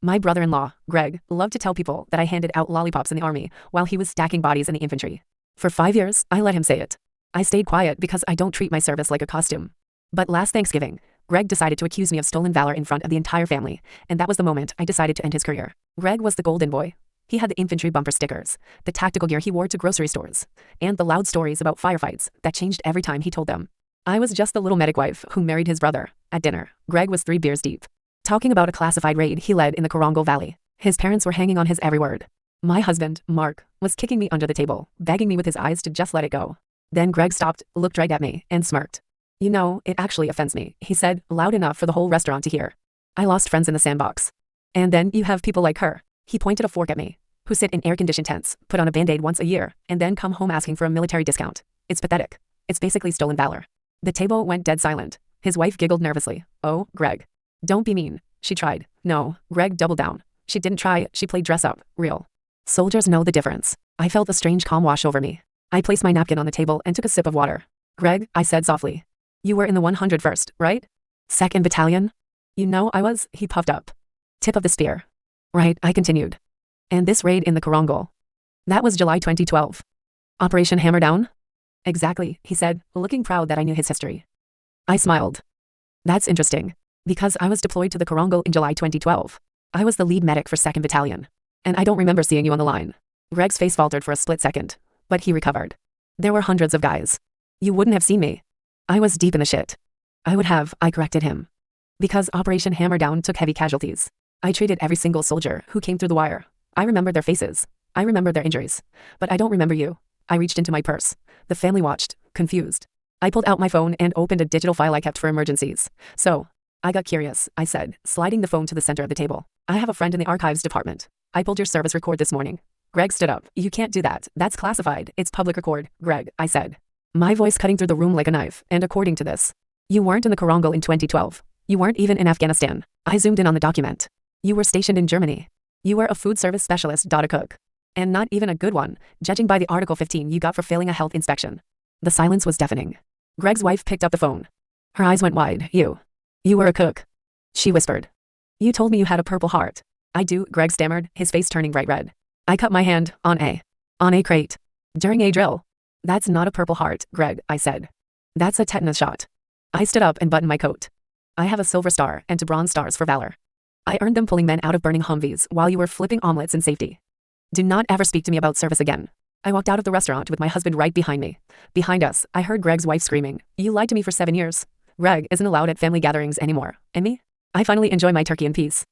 My brother-in-law, Greg, loved to tell people that I handed out lollipops in the army while he was stacking bodies in the infantry. For 5 years, I let him say it. I stayed quiet because I don't treat my service like a costume. But last Thanksgiving, Greg decided to accuse me of stolen valor in front of the entire family, and that was the moment I decided to end his career. Greg was the golden boy. He had the infantry bumper stickers, the tactical gear he wore to grocery stores, and the loud stories about firefights that changed every time he told them. I was just the little medic wife who married his brother. At dinner, Greg was 3 beers deep, talking about a classified raid he led in the Korongal Valley. His parents were hanging on his every word. My husband, Mark, was kicking me under the table, begging me with his eyes to just let it go. Then Greg stopped, looked right at me, and smirked. "You know, it actually offends me," he said, loud enough for the whole restaurant to hear. "I lost friends in the sandbox. And then you have people like her," he pointed a fork at me, "who sit in air-conditioned tents, put on a Band-Aid once a year, and then come home asking for a military discount. It's pathetic. It's basically stolen valor." The table went dead silent. His wife giggled nervously. "Oh, Greg. Don't be mean," she tried. No, Greg doubled down. She didn't try, she played dress up, real. Soldiers know the difference. I felt a strange calm wash over me. I placed my napkin on the table and took a sip of water. "Greg," I said softly. "You were in the 101st, right? 2nd Battalion?" "You know I was," he puffed up. "Tip of the spear." "Right," I continued. "And this raid in the Korongal? That was July 2012. Operation Hammer Down?" "Exactly," he said, looking proud that I knew his history. I smiled. "That's interesting. Because I was deployed to the Korongal in July 2012. I was the lead medic for 2nd Battalion. And I don't remember seeing you on the line." Greg's face faltered for a split second, but he recovered. "There were hundreds of guys. You wouldn't have seen me. I was deep in the shit." "I would have," I corrected him. "Because Operation Hammer Down took heavy casualties. I treated every single soldier who came through the wire. I remember their faces. I remember their injuries. But I don't remember you." I reached into my purse. The family watched, confused. I pulled out my phone and opened a digital file I kept for emergencies. "So, I got curious," I said, sliding the phone to the center of the table. "I have a friend in the archives department. I pulled your service record this morning." Greg stood up. "You can't do that. That's classified. It's public record, Greg," I said. My voice cutting through the room like a knife, "and according to this, you weren't in the Korongal in 2012. You weren't even in Afghanistan." I zoomed in on the document. "You were stationed in Germany. You were a food service specialist, a cook. And not even a good one, judging by the Article 15 you got for failing a health inspection." The silence was deafening. Greg's wife picked up the phone. Her eyes went wide. You were a cook," she whispered. "You told me you had a Purple Heart." "I do," Greg stammered, his face turning bright red. "I cut my hand on a crate. During a drill." "That's not a Purple Heart, Greg," I said. "That's a tetanus shot." I stood up and buttoned my coat. "I have a Silver Star and 2 Bronze Stars for valor. I earned them pulling men out of burning Humvees while you were flipping omelets in safety. Do not ever speak to me about service again." I walked out of the restaurant with my husband right behind me. Behind us, I heard Greg's wife screaming, "You lied to me for 7 years. Greg isn't allowed at family gatherings anymore, and me? I finally enjoy my turkey in peace."